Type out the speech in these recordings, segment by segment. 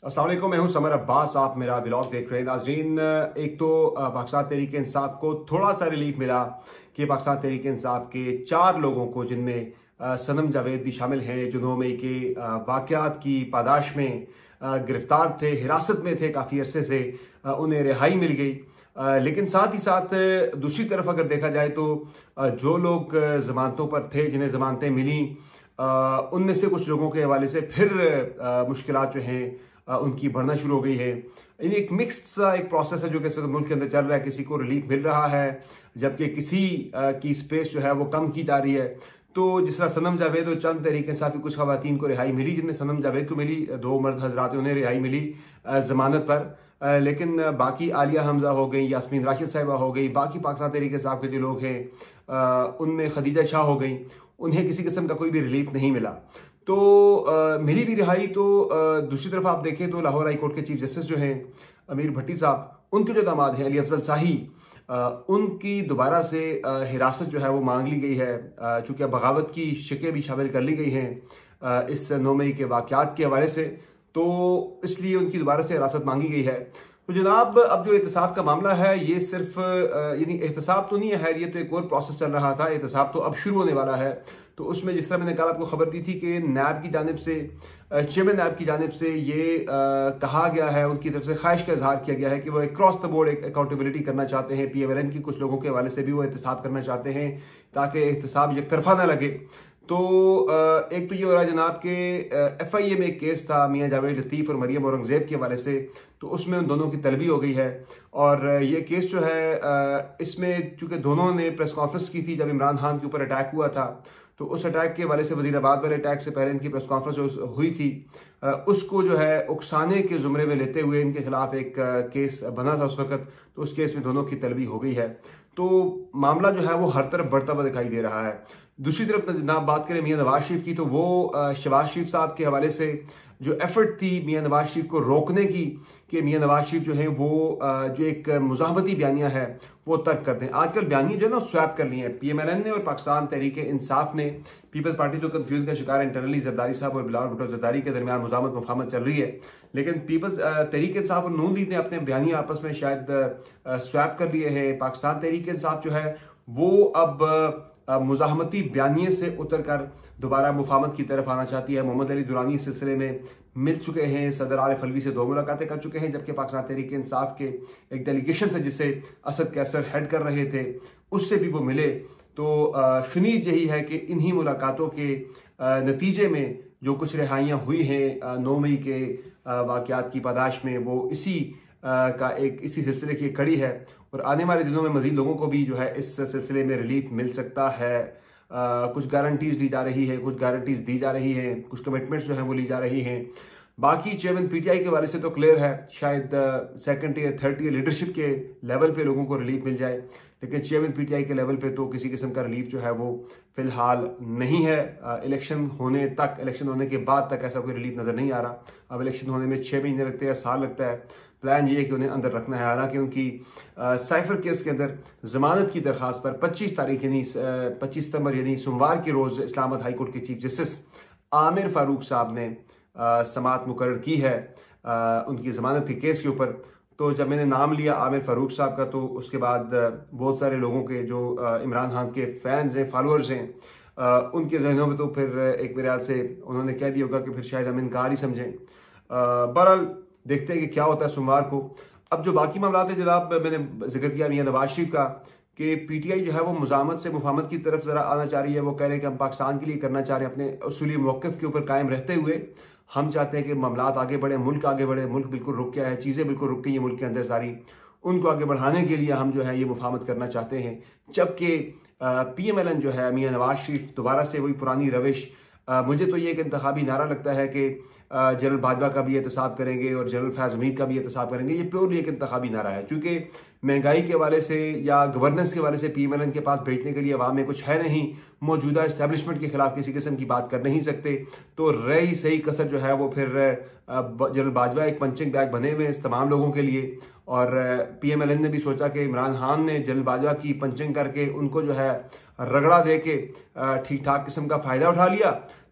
अस्सलाम वालेकुम, मैं हूं समर अब्बास। आप मेरा ब्लॉग देख रहे हैं नाजरीन। एक तो पाकिस्तान तहरीक इंसाफ को थोड़ा सा रिलीफ मिला कि पाकिस्तान तहरीक इंसाफ के 4 लोगों को, जिनमें सनम जावेद भी शामिल हैं, जो 9 मई के वाक़यात की पादाश में गिरफ्तार थे, हिरासत में थे काफ़ी अरसे से, उन्हें रिहाई मिल गई। लेकिन साथ ही साथ दूसरी तरफ अगर देखा जाए तो जो लोग जमानतों पर थे, जिन्हें जमानतें मिली, उनमें से कुछ लोगों के हवाले से फिर मुश्किलात जो हैं उनकी बढ़ना शुरू हो गई है। यानी एक मिक्स्ड सा एक प्रोसेस है जो कि इस वक्त मुल्क के अंदर चल रहा है। किसी को रिलीफ मिल रहा है जबकि किसी की स्पेस जो है वो कम की जा रही है। तो जिस तरह सनम जावेद और चंद तहरीक इंसाफ की कुछ खवातीन को रिहाई मिली, जिनमें सनम जावेद को मिली, 2 मर्द हजरात उन्हें रिहाई मिली जमानत पर। लेकिन बाकी आलिया हमजा हो गई, यास्मीन राशिद साहिबा हो गई, बाकी पाकिस्तान तहरीक इंसाफ के जो लोग हैं उनमें खदीजा शाह हो गई, उन्हें किसी किस्म का कोई भी रिलीफ नहीं मिला। तो मिली भी रिहाई तो दूसरी तरफ आप देखें तो लाहौर हाई कोर्ट के चीफ जस्टिस जो हैं अमीर भट्टी साहब, उनके जो दामाद हैं अली अफजल शाही, उनकी दोबारा से हिरासत जो है वो मांग ली गई है। चूँकि बगावत की शिकें भी शामिल कर ली गई हैं इस 9 मई के वाक़यात के हवाले से, तो इसलिए उनकी दोबारा से हिरासत मांगी गई है। तो जनाब, अब जो एहतसाब का मामला है ये सिर्फ यानी एहतसाब तो नहीं है, ये तो एक और प्रोसेस चल रहा था। एहतसाब तो अब शुरू होने वाला है। तो उसमें जिस तरह मैंने कल आपको खबर दी थी कि नैब की जानिब से, चेयरमैन नैब की जानिब से ये कहा गया है, उनकी तरफ से ख्वाहिश का इजहार किया गया है कि वो क्रॉस द बोर्ड एक अकाउंटेबिलिटी करना चाहते हैं। PMLN की कुछ लोगों के हवाले से भी वो एहतसाब करना चाहते हैं ताकि एहतसाब एक तरफा ना लगे। तो एक तो ये हो रहा है जनाब के FIA में एक केस था मियाँ जावेद लतीफ़ और मरियम औरंगज़ेब के हवाले से, तो उसमें उन दोनों की तलबी हो गई है। और ये केस जो है इसमें चूँकि दोनों ने प्रेस कॉन्फ्रेंस की थी जब इमरान खान के ऊपर अटैक हुआ था, तो उस अटैक के हवाले से वज़ीराबाद वाले अटैक से पहले इनकी प्रेस कॉन्फ्रेंस हुई थी, उसको जो है उकसाने के ज़ुमरे में लेते हुए इनके खिलाफ एक केस बना था उस वक़्त। तो उस केस में दोनों की तलबी हो गई है। तो मामला जो है वो हर तरफ बढ़ता हुआ दिखाई दे रहा है। दूसरी तरफ जनाब बात करें मियाँ नवाज शरीफ की, तो वो शहबाज शरीफ साहब के हवाले से जो एफर्ट थी मियाँ नवाज शरीफ को रोकने की कि मियाँ नवाज शरीफ जो है वो जो एक मुज़ाहमती बयानियाँ है वो तर्क कर दें। आजकल बयानियाँ जो है ना स्वैप कर ली हैं PMLN ने और पाकिस्तान तहरीक इंसाफ ने। पीपल्स पार्टी जो कन्फ्यूजन का शिकार है, इंटरनली जरदारी साहब और बिलावल भुट्टो जरदारी के दरमियान मुजामत मुफाहमत चल रही है, लेकिन पीपल्स तहरीक इंसाफ और नून लीग ने अपने बयानियाँ आपस में शायद स्वैप कर लिए हैं। पाकिस्तान तहरीक इंसाफ जो है वो अब मुज़ाहमती बयानिए से उतर कर दोबारा मुफाहमत की तरफ आना चाहती है। मोहम्मद अली दुरानी इस सिलसिले में मिल चुके हैं, सदर आरिफ अलवी से 2 मुलाकातें कर चुके हैं, जबकि पाकिस्तान तहरीक इंसाफ के एक डेलीगेशन से जिसे असद कैसर हेड कर रहे थे उससे भी वो मिले। तो शुनीद यही है कि इन्हीं मुलाकातों के नतीजे में जो कुछ रिहाइयाँ हुई हैं 9 मई के वाक़यात की पादाश में, वो इसी सिलसिले की कड़ी है। और आने वाले दिनों में मज़ीद लोगों को भी जो है इस सिलसिले में रिलीफ मिल सकता है। कुछ गारंटीज ली जा रही है, कुछ गारंटीज दी जा रही हैं, कुछ कमिटमेंट्स जो हैं वो ली जा रही हैं। बाकी चेयरमैन PTI के बारे से तो क्लियर है, शायद 2nd year 3rd year leadership के लेवल पे लोगों को रिलीफ मिल जाए, लेकिन चेयरमैन PTI के लेवल पे तो किसी किस्म का रिलीफ जो है वो फिलहाल नहीं है। इलेक्शन होने तक, इलेक्शन होने के बाद तक ऐसा कोई रिलीफ नज़र नहीं आ रहा। अब इलेक्शन होने में 6 महीने लगते हैं, साल लगता है। प्लान ये है कि उन्हें अंदर रखना है। हालांकि उनकी साइफर केस के अंदर जमानत की दरख्वास्त पर 25 तारीख यानी 25 सितंबर यानी सोमवार के रोज़ इस्लामाबाद हाई कोर्ट के चीफ जस्टिस आमिर फारूक साहब ने समाअत मुकर्रर की है उनकी ज़मानत के केस के ऊपर। तो जब मैंने नाम लिया आमिर फारूक साहब का, तो उसके बाद बहुत सारे लोगों के जो इमरान खान के फैंस हैं, फॉलोअर्स हैं, उनके जहनों में तो फिर एक मेरे ख्याल से उन्होंने कह दिया होगा कि फिर शायद हम इनकार ही समझें। बहरहाल देखते हैं कि क्या होता है सोमवार को। अब जो बाकी मामला है जनाब, मैंने जिक्र किया मियाँ नवाज शरीफ का कि PTI जो है वो मुज़ामत से मुफाहमत की तरफ ज़रा आना चाह रही है। वो कह रहे हैं कि हम पाकिस्तान के लिए करना चाह रहे हैं, अपने उसूली मौक़िफ़ के ऊपर कायम रहते हुए हम चाहते हैं कि मामलात आगे बढ़े, मुल्क आगे बढ़े। मुल्क बिल्कुल रुक गया है, चीज़ें बिल्कुल रुक गई हैं मुल्क के अंदर सारी, उनको आगे बढ़ाने के लिए हम जो है ये मुफाहमत करना चाहते हैं। जबकि PMLN जो है मियाँ नवाज शरीफ दोबारा से वही पुरानी रविश, मुझे तो ये एक इंतखाबी नारा लगता है कि जनरल बाजवा का भी एहतसाब करेंगे और जनरल फैज़ हमीद का भी एहतसाब करेंगे। ये प्योरली एक इंतखाबी नारा है, चूँकि महंगाई के हवाले से या गवर्नेंस के हवाले से PMLN के पास भेजने के लिए अवाम में कुछ है नहीं। मौजूदा इस्टेब्लिशमेंट के खिलाफ किसी किस्म की बात कर नहीं सकते। तो रही सही कसर जो है वो फिर जनरल बाजवा एक पंचिंग बैग बने हुए हैं तमाम लोगों के लिए। और PMLN ने भी सोचा कि इमरान खान ने जनरल बाजवा की पंचिंग करके उनको जो है रगड़ा दे के ठीक ठाक किस्म का फ़ायदा उठा लिया,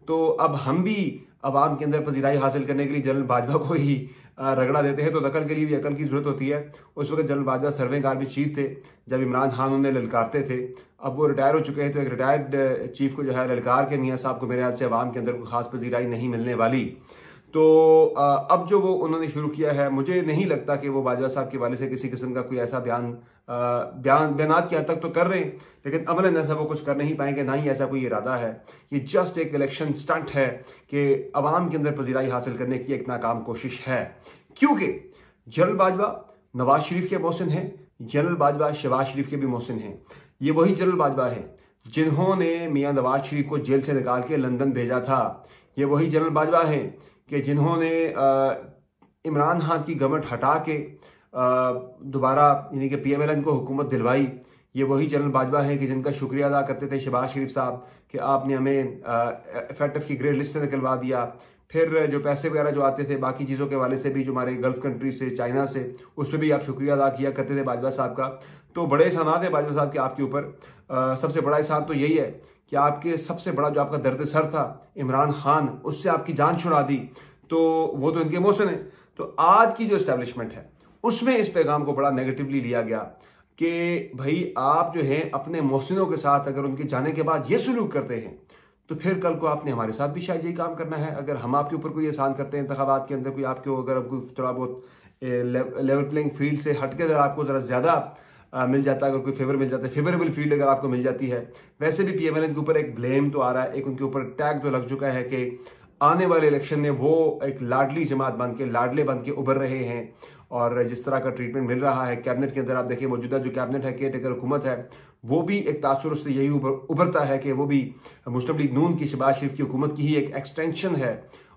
तो अब हम भी अवाम के अंदर पजीराई हासिल करने के लिए जनरल बाजवा को ही रगड़ा देते हैं, तो नकल के लिए भी अकल की जरूरत होती है। उस वक्त general Bajwa serving army chief थे जब इमरान खान उन्हें ललकारते थे। अब वो रिटायर हो चुके हैं, तो एक रिटायर्ड चीफ को जो है ललकार के मियाँ साहब को मेरे ख्याल से अवाम के अंदर कोई खास पजीराई नहीं मिलने वाली। तो अब जो वो उन्होंने शुरू किया है, मुझे नहीं लगता कि वो बाजवा साहब के वाले से किसी किस्म का कोई ऐसा बयानात की हद तक तो कर रहे हैं, लेकिन अमलन ऐसा वो कुछ कर नहीं पाएंगे, ना ही ऐसा कोई इरादा है। ये जस्ट एक इलेक्शन स्टंट है कि अवाम के अंदर पजीराई हासिल करने की एक नाकाम कोशिश है। क्योंकि जनरल बाजवा नवाज शरीफ के मोहसिन हैं, जनरल बाजवा शहबाज शरीफ के भी मोहसिन हैं। ये वही जनरल बाजवा हैं जिन्होंने मियाँ नवाज शरीफ को जेल से निकाल के लंदन भेजा था। ये वही जनरल बाजवा हैं कि जिन्होंने इमरान खान की गवर्नमेंट हटा के दोबारा यानी कि PMLN को हुकूमत दिलवाई। ये वही जनरल बाजवा हैं कि जिनका शुक्रिया अदा करते थे शहबाज शरीफ साहब कि आपने हमें FATF की ग्रे लिस्ट से निकलवा दिया। फिर जो पैसे वगैरह जो आते थे बाकी चीज़ों के वाले से भी, जो हमारे गल्फ कंट्री से, चाइना से, उस पर भी आप शुक्रिया अदा किया करते थे बाजवा साहब का। तो बड़े एहसानात है बाजवा साहब के आपके ऊपर। सबसे बड़ा एहसान तो यही है कि आपके सबसे बड़ा जो आपका दर्द सर था इमरान खान, उससे आपकी जान छुड़ा दी, तो वो तो इनके मोहसिन है। तो आज की जो इस्टेब्लिशमेंट है उसमें इस पैगाम को बड़ा नेगेटिवली लिया गया कि भाई आप जो हैं अपने मोहसिनों के साथ अगर उनके जाने के बाद ये सलूक करते हैं तो फिर कल को आपने हमारे साथ भी शायद यही काम करना है। अगर हम आपके ऊपर कोई एहसान करते हैं इंतखाबात के अंदर, कोई आपके अगर आपको थोड़ा बहुत लेवल प्लेइंग फील्ड से हट के अगर आपको ज़रा ज़्यादा मिल जाता है, अगर कोई फेवर मिल जाता है, फेवरेबल फील्ड अगर आपको मिल जाती है। वैसे भी PMLN के ऊपर एक ब्लेम तो आ रहा है, एक उनके ऊपर टैग तो लग चुका है कि आने वाले इलेक्शन में वो एक लाडली जमात बन के, लाडले बन के उभर रहे हैं। और जिस तरह का ट्रीटमेंट मिल रहा है कैबिनेट के अंदर, आप देखिए मौजूदा जो कैबिनेट है, केयर टेकर हुकूमत है, वो भी एक तासुर से यही उभरता है कि वो भी मुस्लिम लीग नून की शहबाज शरीफ की हुकूमत की ही एक एक्सटेंशन है।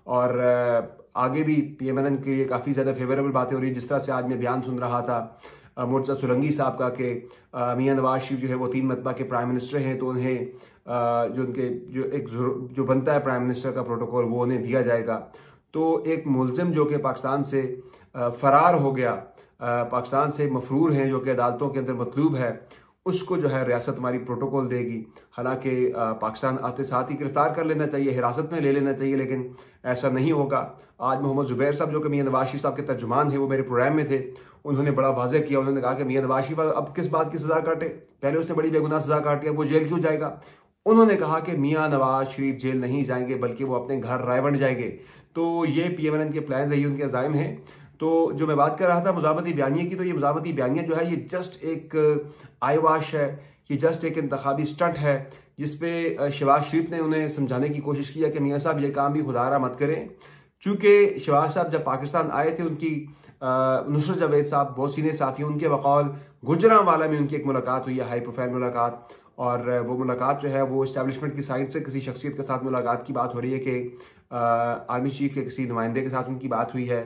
और आगे भी PMLN के लिए काफ़ी ज़्यादा फेवरेबल बातें हो रही है। जिस तरह से आज मैं बयान सुन रहा था मुर्तज़ा सुलंगी साहब का कि मियाँ नवाज शरीफ जो है वो 3 मरतबा के प्राइम मिनिस्टर हैं, तो उन्हें जो उनके जो बनता है प्राइम मिनिस्टर का प्रोटोकॉल वो उन्हें दिया जाएगा। तो एक मुलजिम जो कि पाकिस्तान से फरार हो गया, पाकिस्तान से मफरूर हैं, जो कि अदालतों के अंदर मतलूब है, उसको जो है रियासत हमारी प्रोटोकॉल देगी। हालांकि पाकिस्तान आते साथ ही गिरफ्तार कर लेना चाहिए, हिरासत में ले लेना चाहिए, लेकिन ऐसा नहीं होगा। आज मोहम्मद जुबैर साहब जो कि मियाँ नवाज शरीफ साहब के तर्जुमान हैं, वो मेरे प्रोग्राम में थे। उन्होंने बड़ा वाज़ेह किया, उन्होंने कहा कि मियाँ नवाज शरीफ अब किस बात की सज़ा काटे, पहले उसने बड़ी बेगुनाह सज़ा काटी, अब वो जेल क्यों जाएगा। उन्होंने कहा कि मियाँ नवाज शरीफ जेल नहीं जाएंगे बल्कि वो अपने घर रायवंड जाएंगे। तो ये PMLN के प्लान रही, उनके अज़ाइम हैं। तो जो मैं बात कर रहा था मुज़ामती बयानिया की, तो ये मुज़ामती बयानिया जो है ये जस्ट एक आई वाश है, ये जस्ट एक इंतखाबी स्टंट है जिसपे शहबाज शरीफ ने उन्हें समझाने की कोशिश किया कि मियाँ साहब ये काम भी खुदारा मत करें। चूँकि शहबाज साहब जब पाकिस्तान आए थे, उनकी नुसरत जावेद साहब बहुत सीनियर साफ़ी, उनके बकौल गुजरांवाला में उनकी एक मुलाकात हुई है, हाई प्रोफाइल मुलाकात। और वो मुलाकात जो है वो इस्टेब्लिशमेंट की साइड से किसी शख्सियत के साथ मुलाकात की बात हो रही है कि आर्मी चीफ के किसी नुमाइंदे के साथ उनकी बात हुई है,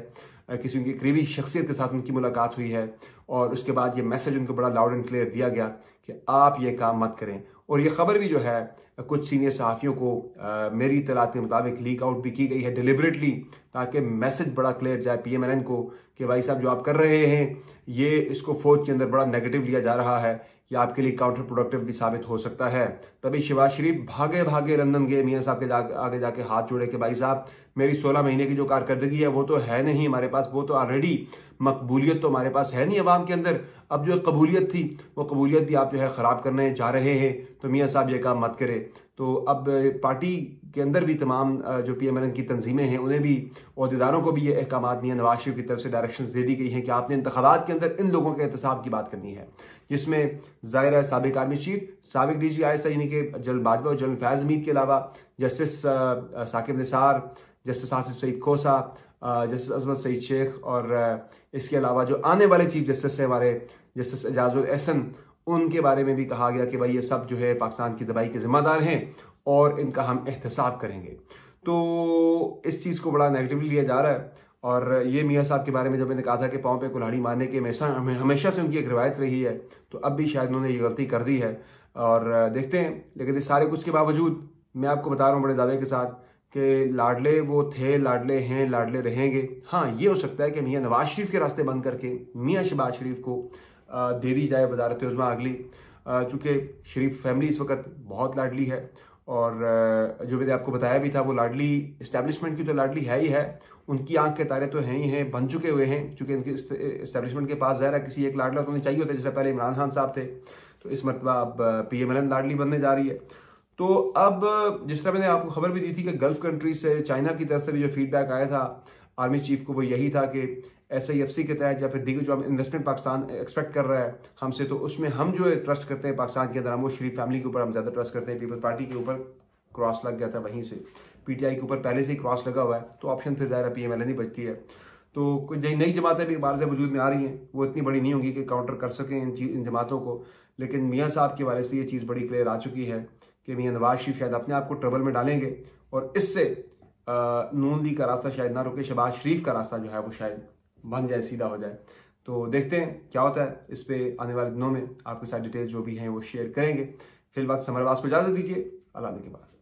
किसी उनकी करीबी शख्सियत के साथ उनकी मुलाकात हुई है। और उसके बाद ये मैसेज उनको बड़ा लाउड एंड क्लियर दिया गया कि आप ये काम मत करें। और ये खबर भी जो है कुछ सीनियर सहाफ़ियों को मेरी इत्तलात के मुताबिक लीक आउट भी की गई है डिलिबरेटली, ताकि मैसेज बड़ा क्लियर जाए PMLN को कि भाई साहब जो आप कर रहे हैं ये इसको फौज के अंदर बड़ा नेगेटिव लिया जा रहा है, ये आपके लिए काउंटर प्रोडक्टिव भी साबित हो सकता है। तभी शहबाज शरीफ भागे भागे लंदन गए, मियाँ साहब के आगे जाके हाथ जोड़े कि भाई साहब मेरी 16 महीने की जो कारकर्दगी है वो तो है नहीं हमारे पास, वो तो ऑलरेडी मकबूलियत तो हमारे पास है नहीं अवाम के अंदर, अब जो कबूलियत थी वो कबूलियत भी आप जो है ख़राब करने जा रहे हैं, तो मियाँ साहब ये काम मत करें। तो अब पार्टी के अंदर भी तमाम जो PMLN की तंजीमें हैं उन्हें भी, अहदेदारों को भी ये अहकामात मियाँ नवाज शरीफ की तरफ से डायरेक्शंस दे दी गई हैं कि आपने इंतखाबात के अंदर इन लोगों के एहतसाब की बात करनी है, जिसमें ज़ाहिर है साबिक आर्मी चीफ, साबिक DG ISI यानी कि जनरल बाजवा और जनरल फैज़ हमीद के अलावा जस्टिस साकिब निसार, जस्टिस आसिफ सईद खोसा, जस्टिस अजमत सईद शेख, और इसके अलावा जो आने वाले चीफ जस्टिस है हमारे जस्टिस एजाजुल एहसन, उनके बारे में भी कहा गया कि भाई ये सब जो है पाकिस्तान की तबाही के ज़िम्मेदार हैं और इनका हम एहतसाब करेंगे। तो इस चीज़ को बड़ा नेगेटिवली लिया जा रहा है। और ये मियाँ साहब के बारे में जब मैंने कहा था कि पाँव पे कुल्हाड़ी मारने की हमेशा से उनकी एक रिवायत रही है, तो अब भी शायद उन्होंने ये गलती कर दी है और देखते हैं। लेकिन इस सारे कुछ के बावजूद मैं आपको बता रहा हूँ बड़े दावे के साथ कि लाडले वो थे, लाडले हैं, लाडले रहेंगे। हाँ, ये हो सकता है कि मियाँ नवाज शरीफ के रास्ते बंद करके मियाँ शहबाज शरीफ को दे दी जाए वज़ारत उज़्मा अगली, चूँकि शरीफ फैमिली इस वक्त बहुत लाडली है और जो मैंने आपको बताया भी था, वो लाडली इस्टेब्लिशमेंट की तो लाडली है ही है, उनकी आंख के तारे तो हैं ही हैं, बन चुके हुए हैं, क्योंकि उनके इस्टेब्लिशमेंट के पास ज़ाहिर है किसी एक लाडला तो उन्हें चाहिए होता है। जैसे पहले इमरान खान साहब थे, तो इस मरतबा अब PMLN लाडली बनने जा रही है। तो अब जिस तरह मैंने आपको खबर भी दी थी कि गल्फ कंट्रीज से, चाइना की तरफ से भी जो फीडबैक आया था आर्मी चीफ को, वो यही था कि SIFC के तहत या फिर दीगर जो हम इन्वेस्टमेंट पाकिस्तान एक्सपेक्ट कर रहा है हमसे, तो उसमें हम जो ट्रस्ट करते हैं पाकिस्तान के अंदर, हम वो शरीफ फैमिली के ऊपर हम ज़्यादा ट्रस्ट करते हैं। पीपल्स पार्टी के ऊपर क्रॉस लग गया था, वहीं से PTI के ऊपर पहले से ही क्रॉस लगा हुआ है, तो ऑप्शन फिर ज़ाहिर PMLN ही बचती है। तो कुछ नई जमातें भी बाहर से वजूद में आ रही हैं, वो इतनी बड़ी नहीं होंगी कि काउंटर कर सकें इन जमातों को, लेकिन मियाँ साहब के वाले से ये चीज़ बड़ी क्लियर आ चुकी है कि मियाँ नवाज शरीफ शायद अपने आप को ट्रबल में डालेंगे, और इससे नून लीग का रास्ता शायद ना रुके, शहबाज शरीफ का रास्ता जो है वो शायद बन जाए, सीधा हो जाए। तो देखते हैं क्या होता है। इस पे आने वाले दिनों में आपके साथ डिटेल्स जो भी हैं वो शेयर करेंगे। फिलहाल समरवास को इजाज़त दीजिए, अल्लाह के बाद।